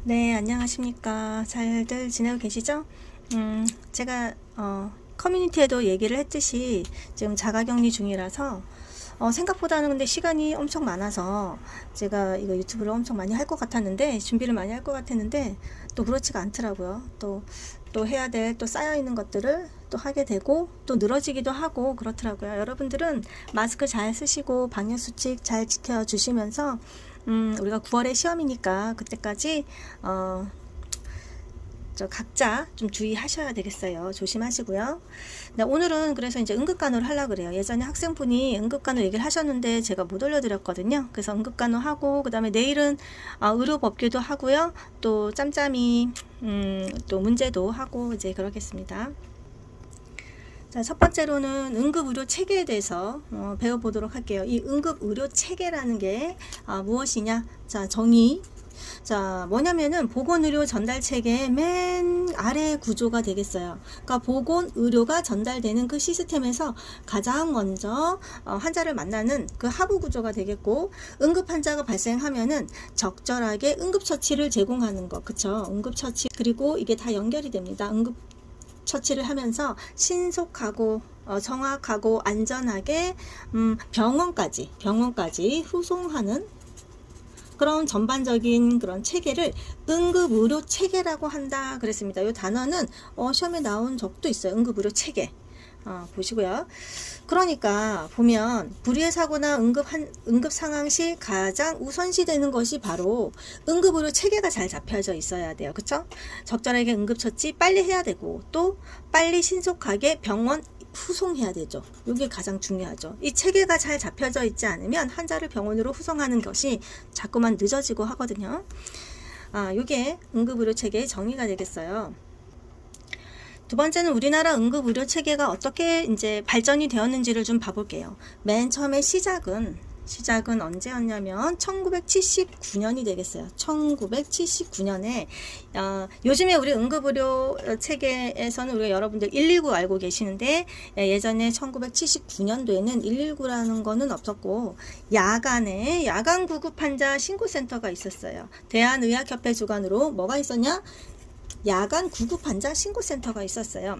네, 안녕하십니까. 잘들 지내고 계시죠? 제가 커뮤니티에도 얘기를 했듯이 지금 자가격리 중이라서 생각보다는 근데 시간이 엄청 많아서 제가 이거 유튜브를 엄청 많이 할 것 같았는데, 준비를 많이 할 것 같았는데 또 그렇지가 않더라고요. 또 해야 될 또 쌓여 있는 것들을 또 하게 되고 또 늘어지기도 하고 그렇더라고요. 여러분들은 마스크 잘 쓰시고 방역수칙 잘 지켜주시면서 우리가 9월에 시험이니까 그때까지 각자 좀 주의하셔야 되겠어요. 조심하시고요. 네, 오늘은 그래서 이제 응급간호를 하려고 그래요. 예전에 학생분이 응급간호 얘기를 하셨는데 제가 못 올려드렸거든요. 그래서 응급간호 하고 그 다음에 내일은 의료법규도 하고요. 또 짬짬이 또 문제도 하고 이제 그러겠습니다. 자, 첫 번째로는 응급의료 체계에 대해서 배워보도록 할게요. 이 응급의료 체계라는 게 무엇이냐? 자, 정의. 자, 뭐냐면은 보건의료 전달 체계의 맨 아래 구조가 되겠어요. 그러니까 보건의료가 전달되는 그 시스템에서 가장 먼저 환자를 만나는 그 하부 구조가 되겠고, 응급 환자가 발생하면은 적절하게 응급처치를 제공하는 것, 그쵸? 응급처치, 그리고 이게 다 연결이 됩니다. 처치를 하면서 신속하고 정확하고 안전하게 병원까지 후송하는 그런 전반적인 그런 체계를 응급의료 체계라고 한다 그랬습니다. 이 단어는 시험에 나온 적도 있어요. 응급의료 체계. 보시고요. 그러니까 보면 불의의 사고나 응급 상황 시 가장 우선시 되는 것이 바로 응급의료 체계가 잘 잡혀져 있어야 돼요. 그쵸? 적절하게 응급처치 빨리 해야 되고 또 빨리 신속하게 병원 후송해야 되죠. 이게 가장 중요하죠. 이 체계가 잘 잡혀져 있지 않으면 환자를 병원으로 후송하는 것이 자꾸만 늦어지고 하거든요. 이게 응급의료 체계의 정의가 되겠어요. 두 번째는 우리나라 응급의료 체계가 어떻게 이제 발전이 되었는지를 좀 봐볼게요. 맨 처음에 시작은 언제였냐면 1979년이 되겠어요. 1979년에 요즘에 우리 응급의료 체계에서는 우리가 여러분들 119 알고 계시는데 예전에 1979년도에는 119라는 거는 없었고 야간에 야간 구급 환자 신고센터가 있었어요. 대한의학협회 주관으로 뭐가 있었냐? 야간 구급 환자 신고센터가 있었어요.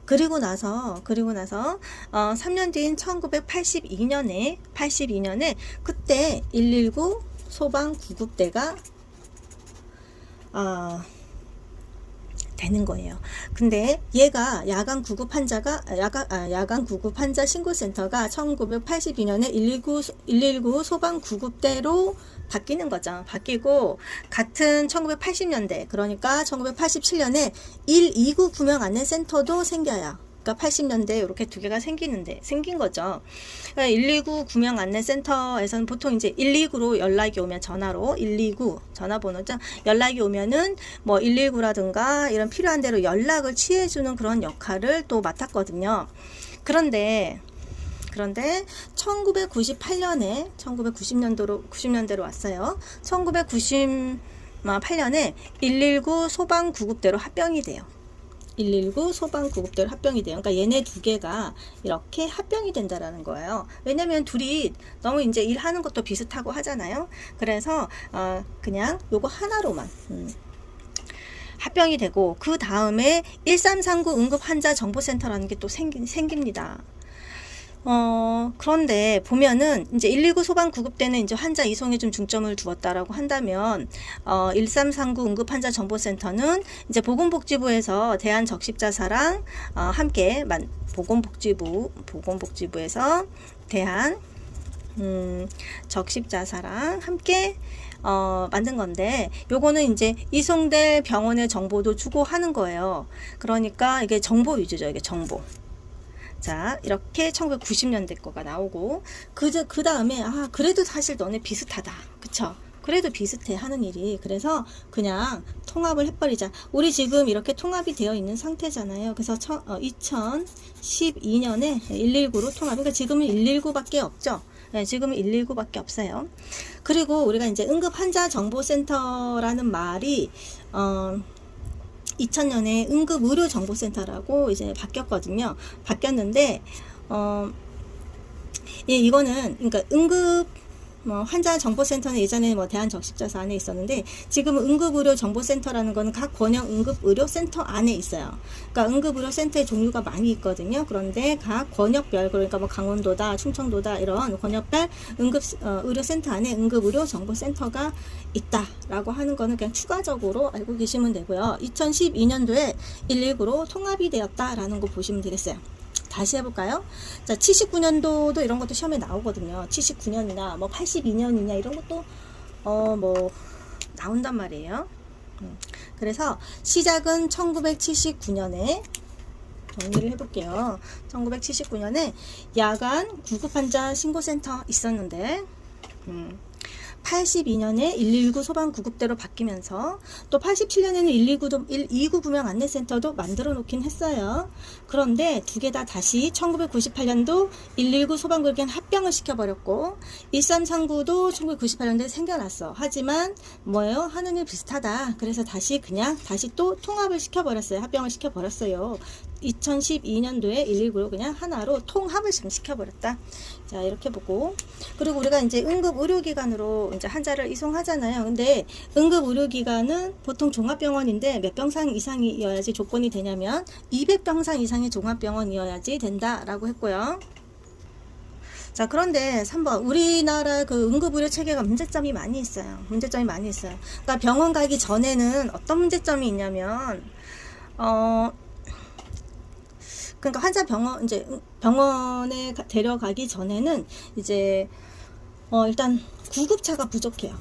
그리고 나서 3년 뒤인 1982년에 그때 119 소방 구급대가 되는 거예요. 근데 얘가 야간 구급 환자 신고센터가 1982년에 119 소방 구급대로 바뀌는 거죠. 바뀌고 같은 1980년대 그러니까 1987년에 129 구명 안내센터도 생겨요. 그러니까 80년대에 이렇게 두 개가 생긴 거죠. 그러니까 129 구명 안내센터에서는 보통 이제 129로 연락이 오면 전화로 129 전화번호죠. 연락이 오면은 뭐 119라든가 이런 필요한 대로 연락을 취해주는 그런 역할을 또 맡았거든요. 그런데 1998년에 90년대로 왔어요. 1998년에 119 소방구급대로 합병이 돼요. 119 소방구급대로 합병이 돼요. 그러니까 얘네 두 개가 이렇게 합병이 된다라는 거예요. 왜냐면 둘이 너무 이제 일하는 것도 비슷하고 하잖아요. 그래서 그냥 요거 하나로만 합병이 되고 그 다음에 1339 응급환자정보센터라는 게 또 생깁니다. 그런데 보면은 이제 119 소방 구급대는 이제 환자 이송에 좀 중점을 두었다라고 한다면 1339 응급환자 정보센터는 이제 보건복지부에서 대한적십자사랑 함께 보건복지부에서 대한 적십자사랑 함께 만든 건데 요거는 이제 이송될 병원의 정보도 주고 하는 거예요. 그러니까 이게 정보 위주죠. 이게 정보. 자, 이렇게 1990년대 거가 나오고 그 다음에 그래도 사실 너네 비슷하다. 그쵸? 그래도 비슷해 하는 일이. 그래서 그냥 통합을 해버리자. 우리 지금 이렇게 통합이 되어 있는 상태잖아요. 그래서 2012년에 119로 통합. 그러니까 지금은 119밖에 없죠. 네, 지금은 119밖에 없어요. 그리고 우리가 이제 응급환자정보센터라는 말이 2000년에 응급의료정보센터라고 이제 바뀌었는데, 예, 이거는, 그러니까 환자 정보센터는 예전에 대한적십자서 안에 있었는데 지금은 응급의료정보센터라는 거는 각 권역 응급의료센터 안에 있어요. 그러니까 응급의료센터의 종류가 많이 있거든요. 그런데 각 권역별, 그러니까 강원도다, 충청도다 이런 권역별 의료센터 안에 응급의료정보센터가 있다라고 하는 거는 그냥 추가적으로 알고 계시면 되고요. 2012년도에 119로 통합이 되었다라는 거 보시면 되겠어요. 다시 해볼까요? 자, 79년도도 이런 것도 시험에 나오거든요. 79년이나 82년이냐 이런 것도 나온단 말이에요. 그래서 시작은 1979년에 정리를 해볼게요. 1979년에 야간 구급환자 신고센터 있었는데 82년에 119 소방구급대로 바뀌면서 또 87년에는 129 구명 안내센터도 만들어 놓긴 했어요. 그런데 두 개 다 다시 1998년도 119 소방구급대 합병을 시켜버렸고 1339도 1998년도에 생겨났어. 하지만 하는 일 비슷하다. 그래서 다시 또 통합을 시켜버렸어요. 합병을 시켜버렸어요. 2012년도에 119로 그냥 하나로 통합을 시켜버렸다. 자, 이렇게 보고. 그리고 우리가 이제 응급의료기관으로 이제 환자를 이송하잖아요. 근데 응급의료기관은 보통 종합병원인데 몇 병상 이상이어야지 조건이 되냐면 200병상 이상의 종합병원이어야지 된다라고 했고요. 자, 그런데 3번 우리나라 그 응급의료 체계가 문제점이 많이 있어요. 그러니까 병원 가기 전에는 어떤 문제점이 있냐면 그러니까 환자 병원에 데려가기 전에는 이제 일단 구급차가 부족해요.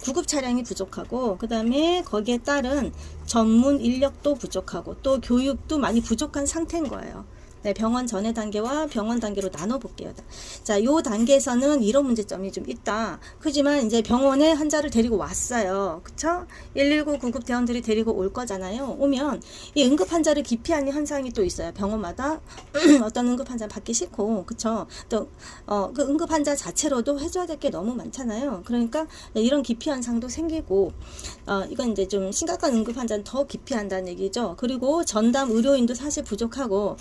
구급 차량이 부족하고 그 다음에 거기에 따른 전문 인력도 부족하고 또 교육도 많이 부족한 상태인 거예요. 네, 병원 전의 단계와 병원 단계로 나눠볼게요. 자, 요 단계에서는 이런 문제점이 좀 있다. 그지만 이제 병원에 환자를 데리고 왔어요. 그쵸? 119 구급 대원들이 데리고 올 거잖아요. 오면 이 응급 환자를 기피하는 현상이 또 있어요. 병원마다 어떤 응급 환자 받기 싫고, 그쵸? 또 그 응급 환자 자체로도 해줘야 될 게 너무 많잖아요. 그러니까 이런 기피 현상도 생기고, 이건 이제 좀 심각한 응급 환자는 더 기피한다는 얘기죠. 그리고 전담 의료인도 사실 부족하고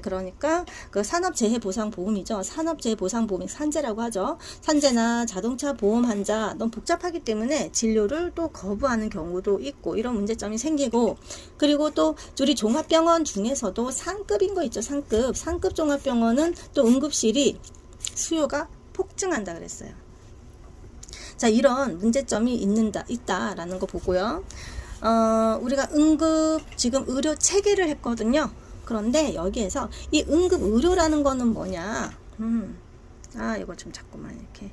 그러니까 그 산업재해보상보험이죠. 산업재해보상보험이 산재라고 하죠. 산재나 자동차 보험 환자 너무 복잡하기 때문에 진료를 또 거부하는 경우도 있고 이런 문제점이 생기고, 그리고 또 우리 종합병원 중에서도 상급인 거 있죠. 상급 종합병원은 또 응급실이 수요가 폭증한다 그랬어요. 자, 이런 문제점이 있다라는 거 보고요. 우리가 지금 의료 체계를 했거든요. 그런데 여기에서 이 응급의료라는 거는 뭐냐? 이거 좀 자꾸만 이렇게.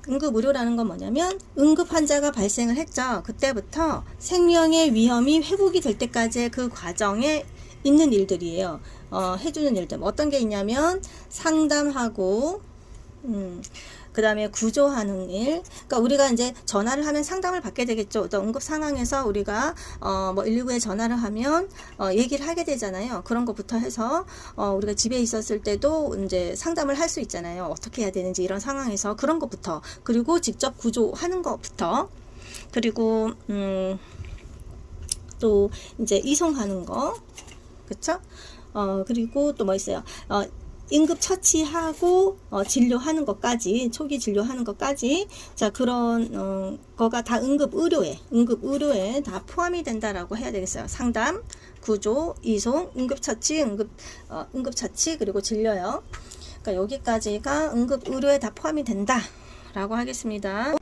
응급의료라는 건 뭐냐면 응급 환자가 발생을 했죠. 그때부터 생명의 위험이 회복이 될 때까지의 그 과정에 있는 일들이에요. 해주는 일들. 어떤 게 있냐면 상담하고, 그 다음에 구조하는 일. 그러니까 우리가 이제 전화를 하면 상담을 받게 되겠죠. 어떤 응급 상황에서 우리가 119에 전화를 하면 얘기를 하게 되잖아요. 그런 것부터 해서 우리가 집에 있었을 때도 이제 상담을 할 수 있잖아요. 어떻게 해야 되는지 이런 상황에서 그런 것부터, 그리고 직접 구조하는 것부터, 그리고 또 이제 이송하는 거, 그쵸? 그리고 또 뭐 있어요? 응급 처치하고 진료하는 것까지, 초기 진료하는 것까지, 자, 그런 거가 다 응급 의료에 다 포함이 된다라고 해야 되겠어요. 상담, 구조, 이송, 응급 처치, 응급 처치, 그리고 진료요. 그러니까 여기까지가 응급 의료에 다 포함이 된다라고 하겠습니다.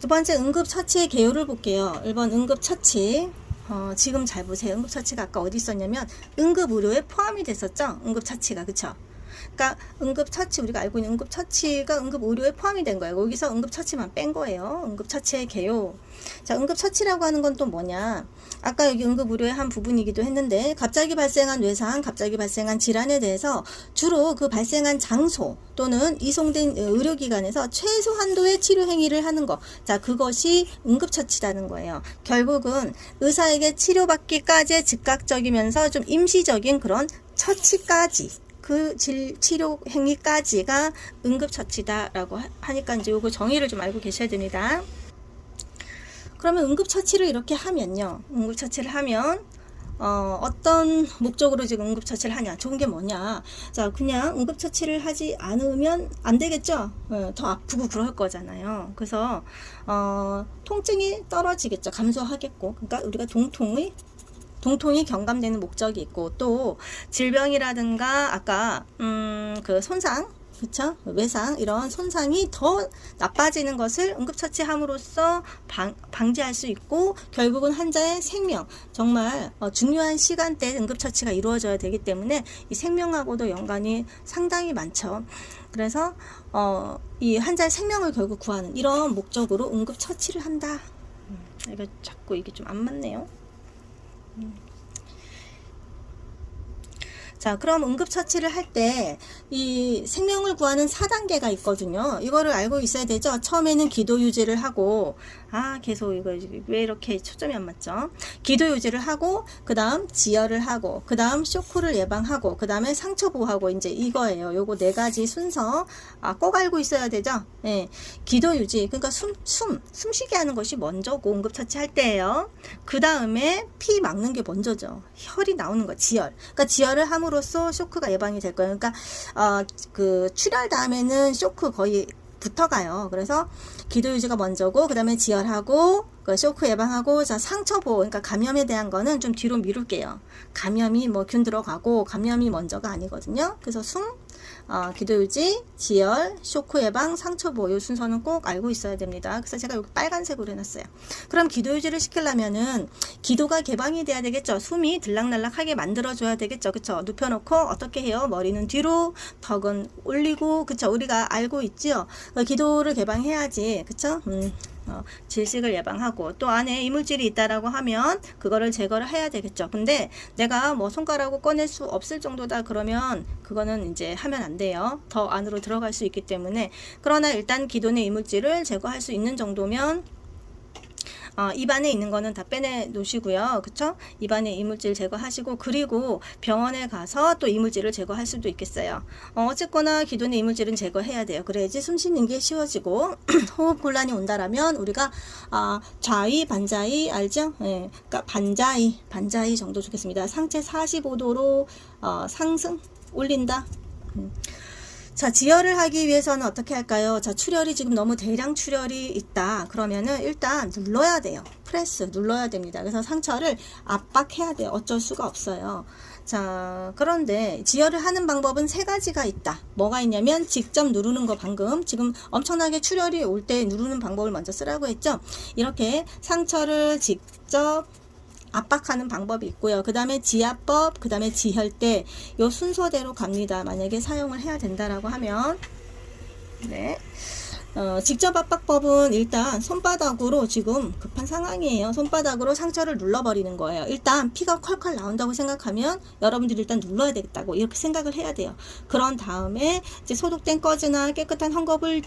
두 번째 응급 처치의 개요를 볼게요. 1번 응급 처치. 지금 잘 보세요. 응급처치가 아까 어디 있었냐면 응급의료에 포함이 됐었죠. 응급처치가. 그쵸? 그러니까 응급처치, 우리가 알고 있는 응급처치가 응급의료에 포함이 된 거예요. 여기서 응급처치만 뺀 거예요. 응급처치의 개요. 자, 응급처치라고 하는 건 또 뭐냐? 아까 여기 응급의료의 한 부분이기도 했는데, 갑자기 발생한 뇌상, 갑자기 발생한 질환에 대해서 주로 그 발생한 장소 또는 이송된 의료기관에서 최소 한도의 치료 행위를 하는 거. 자, 그것이 응급처치라는 거예요. 결국은 의사에게 치료받기까지 즉각적이면서 좀 임시적인 그런 처치까지, 그 치료 행위까지가 응급처치다라고 하니까 이제 요거 정의를 좀 알고 계셔야 됩니다. 그러면 응급처치를 이렇게 하면요. 응급처치를 하면 어떤 목적으로 지금 응급처치를 하냐? 좋은 게 뭐냐? 자, 그냥 응급처치를 하지 않으면 안 되겠죠? 더 아프고 그럴 거잖아요. 그래서, 통증이 떨어지겠죠. 감소하겠고. 그러니까 우리가 동통이 경감되는 목적이 있고, 또 질병이라든가 아까 그 손상, 그쵸? 외상, 이런 손상이 더 나빠지는 것을 응급처치함으로써 방지할 수 있고, 결국은 환자의 생명, 정말 중요한 시간대에 응급처치가 이루어져야 되기 때문에 이 생명하고도 연관이 상당히 많죠. 그래서 이 환자의 생명을 결국 구하는 이런 목적으로 응급처치를 한다. 이거 자꾸 이게 좀 안 맞네요. 자, 그럼 응급처치를 할 때 이 생명을 구하는 4단계가 있거든요. 이거를 알고 있어야 되죠. 처음에는 기도 유지를 하고, 계속 이거 왜 이렇게 초점이 안 맞죠? 기도 유지를 하고, 그 다음 지혈을 하고, 그 다음 쇼크를 예방하고, 그 다음에 상처 보호하고, 이제 이거예요. 요거 4가지 순서 꼭 알고 있어야 되죠. 예, 기도 유지, 그러니까 숨쉬게 하는 것이 먼저고, 응급처치 할 때예요. 그 다음에 피 막는 게 먼저죠. 혈이 나오는 거, 지혈. 그러니까 지혈을 함으로써 쇼크가 예방이 될 거예요. 그러니까 그 출혈 다음에는 쇼크 거의 붙어가요. 그래서 기도 유지가 먼저고, 그 다음에 지혈하고, 그 쇼크 예방하고, 자, 상처 보호, 그러니까 감염에 대한 거는 좀 뒤로 미룰게요. 감염이 균 들어가고, 감염이 먼저가 아니거든요. 그래서 기도 유지, 지혈, 쇼크 예방, 상처 보호, 이 순서는 꼭 알고 있어야 됩니다. 그래서 제가 여기 빨간색으로 해놨어요. 그럼 기도 유지를 시키려면은 기도가 개방이 돼야 되겠죠. 숨이 들락날락하게 만들어줘야 되겠죠. 그쵸? 눕혀놓고 어떻게 해요? 머리는 뒤로, 턱은 올리고, 그쵸? 우리가 알고 있죠. 기도를 개방해야지, 그쵸? 질식을 예방하고, 또 안에 이물질이 있다라고 하면 그거를 제거를 해야 되겠죠. 근데 내가 손가락으로 꺼낼 수 없을 정도다 그러면 그거는 이제 하면 안 돼요. 더 안으로 들어갈 수 있기 때문에. 그러나 일단 기도 내 이물질을 제거할 수 있는 정도면 입안에 있는 거는 다 빼내 놓으시고요. 그쵸? 입안에 이물질 제거하시고, 그리고 병원에 가서 또 이물질을 제거할 수도 있겠어요. 어쨌거나 기도 내 이물질은 제거해야 돼요. 그래야지 숨 쉬는 게 쉬워지고, 호흡 곤란이 온다라면 우리가 좌위, 반자위 알죠? 예, 그러니까 반자위 정도 좋겠습니다. 상체 45도로 상승 올린다. 자, 지혈을 하기 위해서는 어떻게 할까요? 자, 출혈이 지금 너무 대량 출혈이 있다. 그러면은 일단 눌러야 돼요. 프레스 눌러야 됩니다. 그래서 상처를 압박해야 돼요. 어쩔 수가 없어요. 자, 그런데 지혈을 하는 방법은 3가지가 있다. 뭐가 있냐면 직접 누르는 거, 방금 지금 엄청나게 출혈이 올 때 누르는 방법을 먼저 쓰라고 했죠. 이렇게 상처를 직접 압박하는 방법이 있고요. 그 다음에 지압법, 그 다음에 지혈대, 요 순서대로 갑니다. 만약에 사용을 해야 된다라고 하면, 네. 직접 압박법은 일단 손바닥으로, 지금 급한 상황이에요. 손바닥으로 상처를 눌러버리는 거예요. 일단 피가 콸콸 나온다고 생각하면 여러분들이 일단 눌러야 되겠다고 이렇게 생각을 해야 돼요. 그런 다음에 이제 소독된 꺼즈나 깨끗한 헝겊을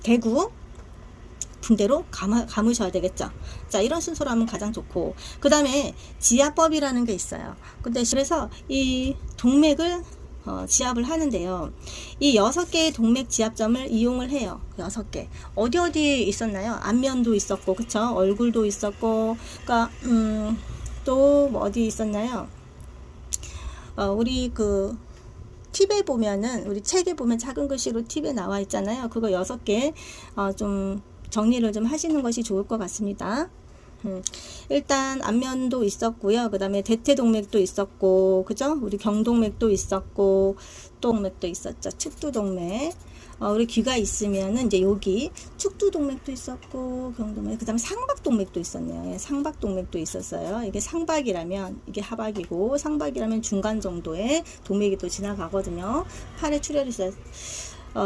대고 붕대로 감으셔야 되겠죠. 자, 이런 순서로 하면 가장 좋고, 그 다음에 지압법이라는 게 있어요. 그래서 이 동맥을 지압을 하는데요. 이 6개의 동맥 지압점을 이용을 해요. 6개. 어디 있었나요? 안면도 있었고, 그쵸? 얼굴도 있었고, 그러니까 또 어디 있었나요? 우리 팁에 보면은, 우리 책에 보면 작은 글씨로 팁에 나와 있잖아요. 그거 6개 좀 정리를 좀 하시는 것이 좋을 것 같습니다. 일단 안면도 있었고요. 그 다음에 대퇴동맥도 있었고, 그죠? 우리 경동맥도 있었고, 동맥도 있었죠. 측두동맥. 우리 귀가 있으면은 이제 여기 축두동맥도 있었고, 경동맥, 그 다음에 상박동맥도 있었네요. 예, 상박동맥도 있었어요. 이게 상박이라면 이게 하박이고, 상박이라면 중간 정도의 동맥이 또 지나가거든요. 팔에 출혈이 있어요.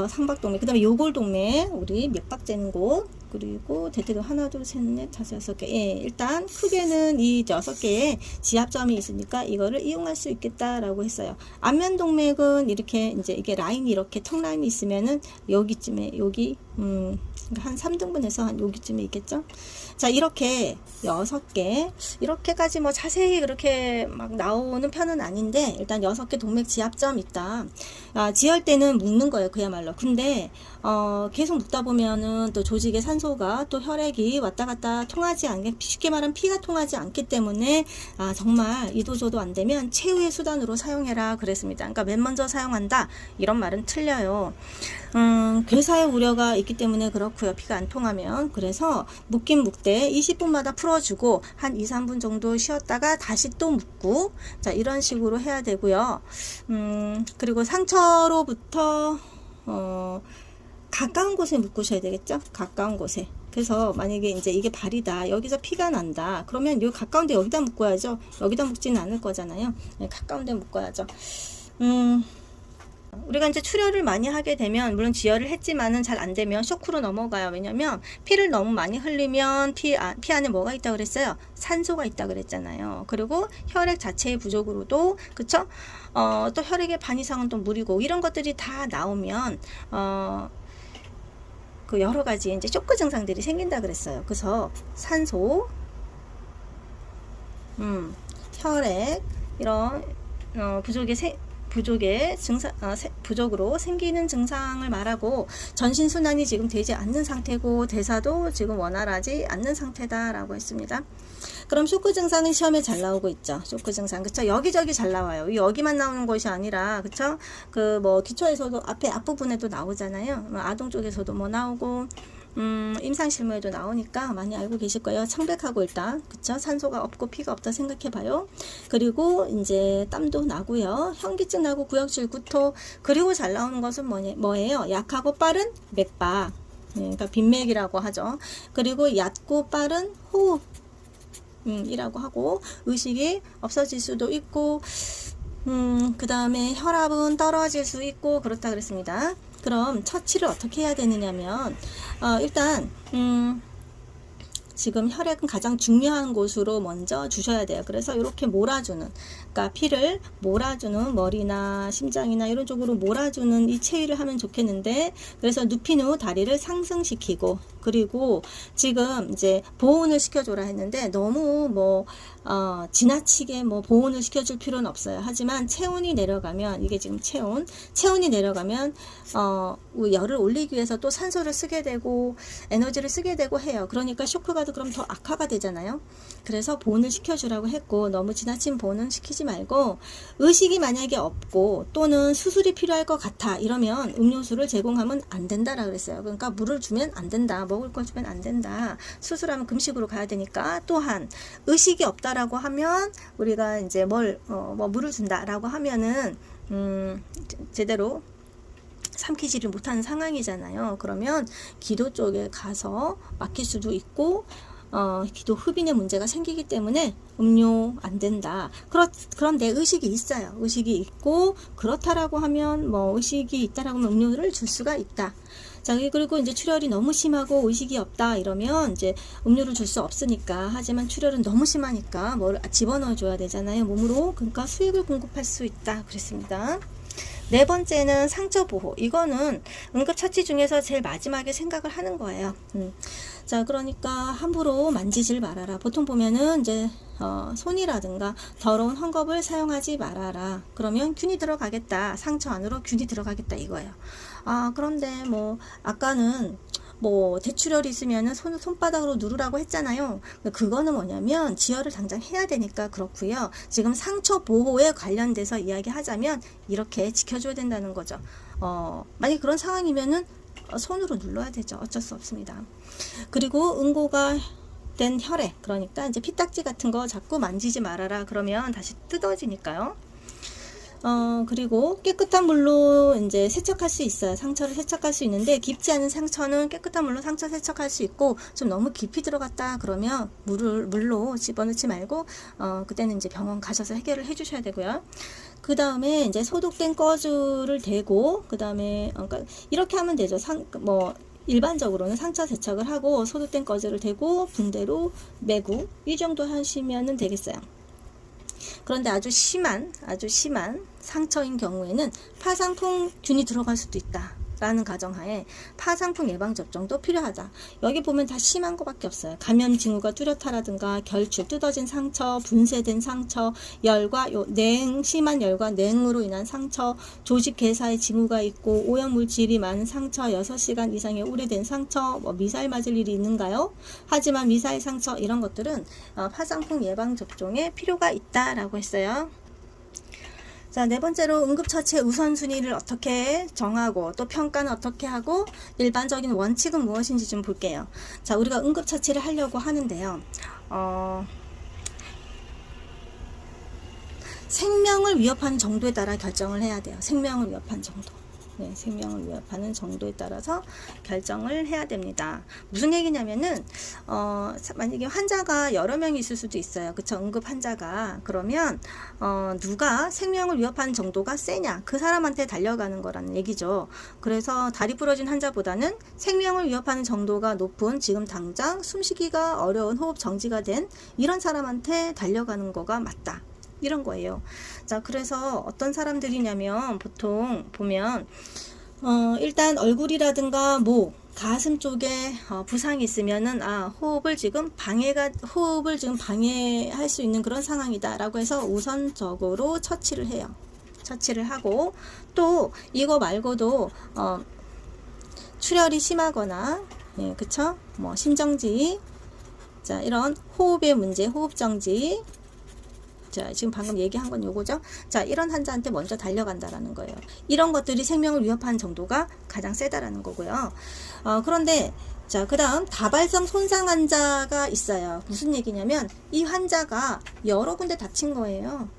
상박동맥, 그 다음에 요골동맥, 우리 맥박 재는 곳, 그리고 대퇴동 하나, 둘, 셋, 넷, 다섯, 6개. 예, 일단 크게는 이 6개의 지압점이 있으니까 이거를 이용할 수 있겠다라고 했어요. 안면동맥은 이렇게 이제 이게 라인이 이렇게 턱 라인이 있으면은 여기쯤에 여기 그러니까 한 3등분해서 한 여기쯤에 있겠죠. 자, 이렇게 6개, 이렇게까지 뭐 자세히 그렇게 막 나오는 편은 아닌데, 일단 6개 동맥 지압점 있다. 지혈 때는 묶는 거예요, 그야말로. 근데 계속 묶다 보면은 또 조직에 산소가 또 혈액이 왔다 갔다 통하지 않게, 쉽게 말하면 피가 통하지 않기 때문에 정말 이도저도 안 되면 최후의 수단으로 사용해라 그랬습니다. 그러니까 맨 먼저 사용한다 이런 말은 틀려요. 괴사의 우려가 있기 때문에 그렇고요. 피가 안 통하면. 그래서 묶긴 묶되 20분마다 풀어주고 한 2, 3분 정도 쉬었다가 다시 또 묶고, 자, 이런 식으로 해야 되고요. 그리고 상처로부터 가까운 곳에 묶으셔야 되겠죠? 가까운 곳에. 그래서 만약에 이제 이게 발이다, 여기서 피가 난다, 그러면 요 가까운 데 여기다 묶어야죠. 여기다 묶지는 않을 거잖아요. 네, 가까운 데 묶어야죠. 우리가 이제 출혈을 많이 하게 되면, 물론 지혈을 했지만은 잘 안 되면 쇼크로 넘어가요. 왜냐면 피를 너무 많이 흘리면 피 안에 뭐가 있다고 그랬어요? 산소가 있다고 그랬잖아요. 그리고 혈액 자체의 부족으로도, 그쵸? 또 혈액의 반 이상은 또 물이고, 이런 것들이 다 나오면 그 여러 가지 이제 쇼크 증상들이 생긴다 그랬어요. 그래서 산소, 혈액, 이런 부족으로 생기는 증상을 말하고, 전신순환이 지금 되지 않는 상태고 대사도 지금 원활하지 않는 상태다라고 했습니다. 그럼 쇼크 증상은 시험에 잘 나오고 있죠. 쇼크 증상, 그쵸? 여기저기 잘 나와요. 여기만 나오는 것이 아니라, 그쵸? 그 뭐 기초에서도 앞부분에도 나오잖아요. 아동 쪽에서도 뭐 나오고, 임상실무에도 나오니까 많이 알고 계실 거예요. 창백하고 일단, 그쵸? 산소가 없고 피가 없다 생각해봐요. 그리고 이제 땀도 나고요. 현기증 나고 구역질 구토. 그리고 잘 나오는 것은 뭐예요? 약하고 빠른 맥박. 그러니까 빈맥이라고 하죠. 그리고 얕고 빠른 호흡. 이라고 하고, 의식이 없어질 수도 있고, 그 다음에 혈압은 떨어질 수 있고, 그렇다 그랬습니다. 그럼 처치를 어떻게 해야 되느냐면, 일단 지금 혈액은 가장 중요한 곳으로 먼저 주셔야 돼요. 그래서 이렇게 몰아주는, 그러니까 피를 몰아주는, 머리나 심장이나 이런 쪽으로 몰아주는 이 체위를 하면 좋겠는데, 그래서 눕힌 후 다리를 상승시키고, 그리고 지금 이제 보온을 시켜줘라 했는데, 너무 뭐 지나치게 뭐 보온을 시켜줄 필요는 없어요. 하지만 체온이 내려가면, 이게 지금 체온이 내려가면 열을 올리기 위해서 또 산소를 쓰게 되고 에너지를 쓰게 되고 해요. 그러니까 쇼크가 그럼 더 악화가 되잖아요. 그래서 보온을 시켜주라고 했고, 너무 지나친 보온은 시키지 말고, 의식이 만약에 없고 또는 수술이 필요할 것 같아 이러면 음료수를 제공하면 안 된다라고 그랬어요. 그러니까 물을 주면 안 된다, 먹을 걸 주면 안 된다, 수술하면 금식으로 가야 되니까. 또한 의식이 없다라고 하면, 우리가 이제 물을 준다라고 하면은 제대로 삼키지를 못하는 상황이잖아요. 그러면 기도 쪽에 가서 막힐 수도 있고, 기도 흡인의 문제가 생기기 때문에 음료 안 된다. 그런데 의식이 있어요. 의식이 있고 그렇다라고 하면, 뭐 의식이 있다라고 하면 음료를 줄 수가 있다. 자, 그리고 이제 출혈이 너무 심하고 의식이 없다 이러면 이제 음료를 줄 수 없으니까. 하지만 출혈은 너무 심하니까 뭘 집어넣어 줘야 되잖아요, 몸으로. 그러니까 수액을 공급할 수 있다 그랬습니다. 네 번째는 상처 보호. 이거는 응급처치 중에서 제일 마지막에 생각을 하는 거예요. 자, 그러니까 함부로 만지질 말아라. 보통 보면은 이제 손이라든가 더러운 헝겊을 사용하지 말아라. 그러면 균이 들어가겠다. 상처 안으로 균이 들어가겠다 이거예요. 그런데 뭐 아까는 뭐 대출혈이 있으면은 손바닥으로 누르라고 했잖아요. 그거는 뭐냐면 지혈을 당장 해야 되니까 그렇고요. 지금 상처 보호에 관련돼서 이야기하자면 이렇게 지켜줘야 된다는 거죠. 만약 그런 상황이면은 손으로 눌러야 되죠. 어쩔 수 없습니다. 그리고 응고가 된 혈액, 그러니까 이제 피딱지 같은 거 자꾸 만지지 말아라. 그러면 다시 뜯어지니까요. 그리고 깨끗한 물로 이제 세척할 수 있어요. 상처를 세척할 수 있는데, 깊지 않은 상처는 깨끗한 물로 상처 세척할 수 있고, 좀 너무 깊이 들어갔다 그러면 물로 집어넣지 말고, 그때는 이제 병원 가셔서 해결을 해 주셔야 되고요. 그 다음에 이제 소독된 꺼즈를 대고, 그 다음에, 그러니까 이렇게 하면 되죠. 일반적으로는 상처 세척을 하고, 소독된 꺼즈를 대고, 붕대로 매고, 이 정도 하시면 되겠어요. 그런데 아주 심한 상처인 경우에는 파상통균이 들어갈 수도 있다. 라는 가정하에 파상풍 예방접종도 필요하다. 여기 보면 다 심한 것밖에 없어요. 감염 징후가 뚜렷하라든가 결출, 뜯어진 상처, 분쇄된 상처, 열과 심한 열과 냉으로 인한 상처, 조직 괴사의 징후가 있고 오염물질이 많은 상처, 6시간 이상의 오래된 상처, 미사일 맞을 일이 있는가요? 하지만 미사일 상처 이런 것들은 파상풍 예방접종에 필요가 있다라고 했어요. 자, 네 번째로 응급처치의 우선순위를 어떻게 정하고 또 평가는 어떻게 하고 일반적인 원칙은 무엇인지 좀 볼게요. 자, 우리가 응급처치를 하려고 하는데요. 생명을 위협하는 정도에 따라 결정을 해야 돼요. 생명을 위협하는 정도. 네, 생명을 위협하는 정도에 따라서 결정을 해야 됩니다. 무슨 얘기냐면은 만약에 환자가 여러 명이 있을 수도 있어요. 그쵸? 응급 환자가. 그러면 누가 생명을 위협하는 정도가 세냐, 그 사람한테 달려가는 거라는 얘기죠. 그래서 다리 부러진 환자보다는 생명을 위협하는 정도가 높은, 지금 당장 숨쉬기가 어려운, 호흡 정지가 된 이런 사람한테 달려가는 거가 맞다, 이런 거예요. 자, 그래서 어떤 사람들이냐면 보통 보면 일단 얼굴이라든가 목, 가슴 쪽에 부상이 있으면은 호흡을 지금 방해할 수 있는 그런 상황이다라고 해서 우선적으로 처치를 해요. 처치를 하고, 또 이거 말고도 출혈이 심하거나, 예, 그쵸? 심정지, 자, 이런 호흡의 문제, 호흡 정지. 자, 지금 방금 얘기한 건 요거죠. 자, 이런 환자한테 먼저 달려간다라는 거예요. 이런 것들이 생명을 위협하는 정도가 가장 세다라는 거고요. 그런데 자, 그 다음 다발성 손상 환자가 있어요. 무슨 얘기냐면 이 환자가 여러 군데 다친 거예요.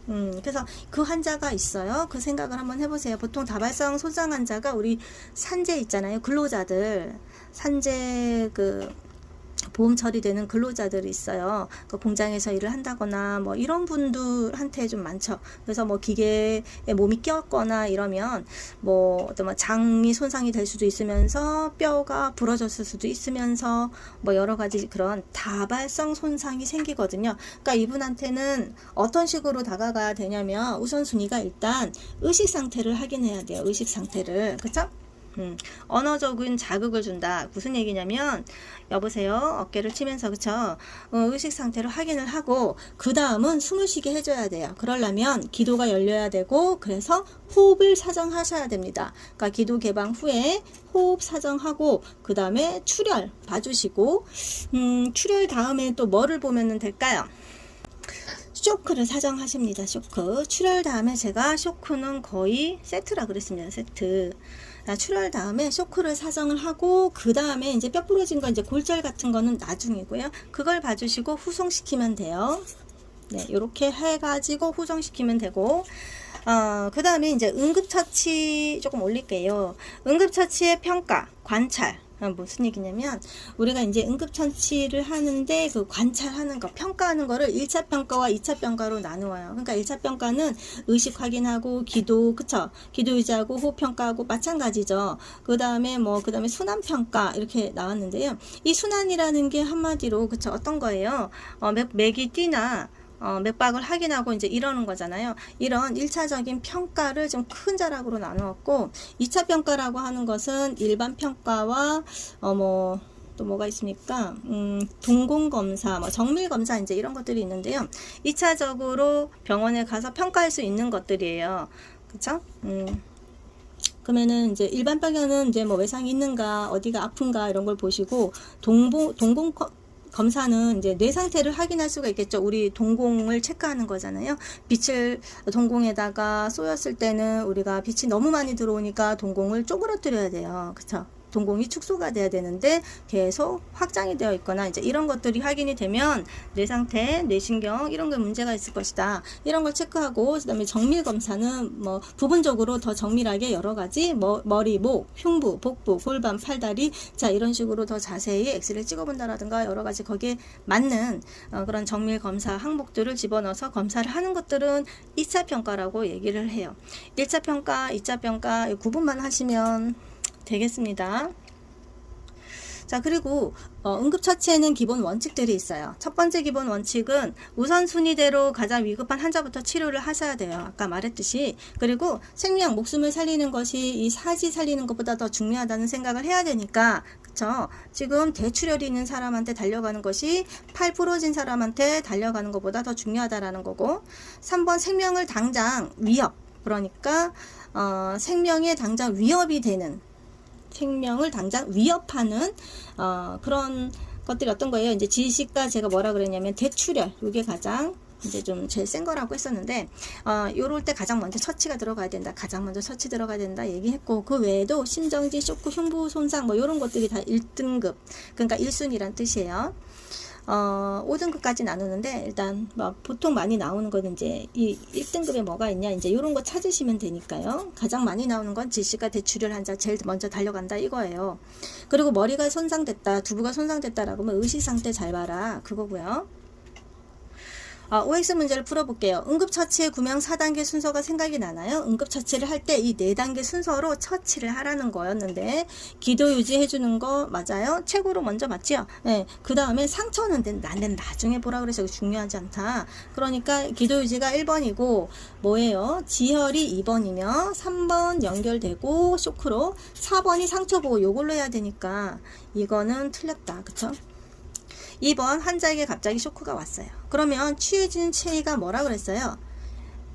그래서 그 환자가 있어요. 그 생각을 한번 해보세요. 보통 다발성 손상 환자가 우리 산재 있잖아요. 근로자들, 산재 보험 처리되는 근로자들이 있어요. 그 공장에서 일을 한다거나 이런 분들한테 좀 많죠. 그래서 기계에 몸이 끼었거나 이러면 어떤 장이 손상이 될 수도 있으면서 뼈가 부러졌을 수도 있으면서 여러 가지 그런 다발성 손상이 생기거든요. 그러니까 이분한테는 어떤 식으로 다가가야 되냐면 우선순위가 일단 의식 상태를 확인해야 돼요. 의식 상태를. 그쵸? 언어적인 자극을 준다. 무슨 얘기냐면 여보세요, 어깨를 치면서, 그쵸? 의식 상태를 확인을 하고 그 다음은 숨을 쉬게 해줘야 돼요. 그러려면 기도가 열려야 되고, 그래서 호흡을 사정하셔야 됩니다. 그러니까 기도 개방 후에 호흡 사정하고 그 다음에 출혈 봐주시고, 출혈 다음에 또 뭐를 보면 될까요? 쇼크를 사정하십니다. 쇼크. 출혈 다음에 제가 쇼크는 거의 세트라 그랬습니다. 세트. 출혈 다음에 쇼크를 사정을 하고 그 다음에 이제 뼈 부러진 거, 이제 골절 같은 거는 나중이고요. 그걸 봐주시고 후송시키면 돼요. 네, 이렇게 해가지고 후송시키면 되고, 그 다음에 이제 응급처치 조금 올릴게요. 응급처치의 평가, 관찰. 무슨 얘기냐면 우리가 이제 응급처치를 하는데 그 관찰하는 거, 평가하는 거를 1차 평가와 2차 평가로 나누어요. 그러니까 1차 평가는 의식 확인하고 기도, 그쵸? 기도 유지하고 호흡 평가하고 마찬가지죠. 그 다음에 순환 평가 이렇게 나왔는데요. 이 순환이라는 게 한마디로, 그쵸? 어떤 거예요? 맥이 뛰나 맥박을 확인하고 이제 이러는 거잖아요. 이런 1차적인 평가를 좀 큰 자락으로 나누었고, 2차 평가라고 하는 것은 일반 평가와 또 뭐가 있습니까? 동공검사, 정밀검사 이제 이런 것들이 있는데요. 2차적으로 병원에 가서 평가할 수 있는 것들이에요. 그쵸? 그러면은 이제 일반 병원은 이제 외상이 있는가, 어디가 아픈가 이런 걸 보시고, 동공 검사는 이제 뇌 상태를 확인할 수가 있겠죠. 우리 동공을 체크하는 거잖아요. 빛을 동공에다가 쏘였을 때는 우리가 빛이 너무 많이 들어오니까 동공을 쪼그러뜨려야 돼요. 그쵸? 동공이 축소가 돼야 되는데 계속 확장이 되어 있거나 이제 이런 것들이 확인이 되면 뇌 상태, 뇌신경 이런 게 문제가 있을 것이다. 이런 걸 체크하고, 그다음에 정밀 검사는 부분적으로 더 정밀하게 여러 가지 머리, 목, 흉부, 복부, 골반, 팔다리, 자 이런 식으로 더 자세히 엑스레이 찍어본다라든가 여러 가지 거기에 맞는 그런 정밀 검사 항목들을 집어넣어서 검사를 하는 것들은 2차 평가라고 얘기를 해요. 1차 평가, 2차 평가 구분만 하시면 되겠습니다. 자, 그리고 응급처치에는 기본 원칙들이 있어요. 첫 번째 기본 원칙은 우선순위대로 가장 위급한 환자부터 치료를 하셔야 돼요. 아까 말했듯이. 그리고 생명, 목숨을 살리는 것이 이 사지 살리는 것보다 더 중요하다는 생각을 해야 되니까, 그쵸? 지금 대출혈이 있는 사람한테 달려가는 것이 팔 부러진 사람한테 달려가는 것보다 더 중요하다라는 거고, 3번 생명을 당장 위협, 그러니까 생명에 당장 위협이 되는, 생명을 당장 위협하는 그런 것들이 어떤 거예요? 이제 지식과 제가 뭐라 그랬냐면 대출혈, 이게 가장 이제 좀 제일 센 거라고 했었는데, 요럴 때 가장 먼저 처치가 들어가야 된다, 가장 먼저 처치 들어가야 된다 얘기했고, 그 외에도 심정지, 쇼크, 흉부 손상 뭐 요런 것들이 다 1등급, 그러니까 1순위란 뜻이에요. 5등급까지 나누는데, 일단 뭐 보통 많이 나오는 거는 이제 이 1등급에 뭐가 있냐, 이제 이런 거 찾으시면 되니까요. 가장 많이 나오는 건 질식과 대출혈 환자 제일 먼저 달려간다 이거예요. 그리고 머리가 손상됐다, 두부가 손상됐다라고 하면 의식 상태 잘 봐라, 그거고요. OX 문제를 풀어볼게요. 응급처치의 구명 4단계 순서가 생각이 나나요? 응급처치를 할 때 이 4단계 순서로 처치를 하라는 거였는데, 기도 유지해주는 거 맞아요? 최고로 먼저 맞지요? 네. 그 다음에 상처는 나는 나중에 보라 그래서 중요하지 않다. 그러니까 기도 유지가 1번이고 뭐예요? 지혈이 2번이며 3번 연결되고 쇼크로, 4번이 상처 보고 요걸로 해야 되니까 이거는 틀렸다. 그쵸? 2번 환자에게 갑자기 쇼크가 왔어요. 그러면 취해진 체위가 뭐라 그랬어요?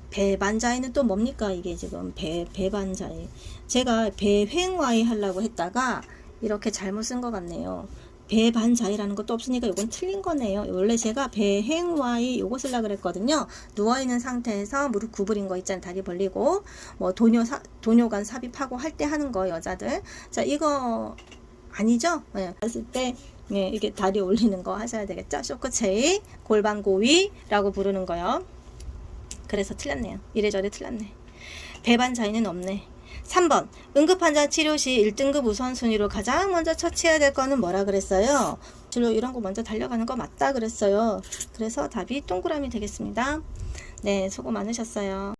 배반자위는 또 뭡니까? 이게 지금 배반자위. 제가 배횡와이 하려고 했다가 이렇게 잘못 쓴 것 같네요. 배반자위라는 것도 없으니까 이건 틀린 거네요. 원래 제가 배행와이 요거 쓰려고 그랬거든요. 누워있는 상태에서 무릎 구부린 거 있잖아요. 다리 벌리고 뭐 도뇨관 삽입하고 할 때 하는 거, 여자들. 자, 이거 아니죠? 네, 했을 때 네, 이게 다리 올리는 거 하셔야 되겠죠? 쇼크체위, 골반 고위라고 부르는 거요. 그래서 틀렸네요. 이래저래 틀렸네. 배반자위는 없네. 3번 응급환자 치료 시 1등급 우선순위로 가장 먼저 처치해야 될 거는 뭐라 그랬어요? 진료 이런 거 먼저 달려가는 거 맞다 그랬어요. 그래서 답이 동그라미 되겠습니다. 네, 수고 많으셨어요.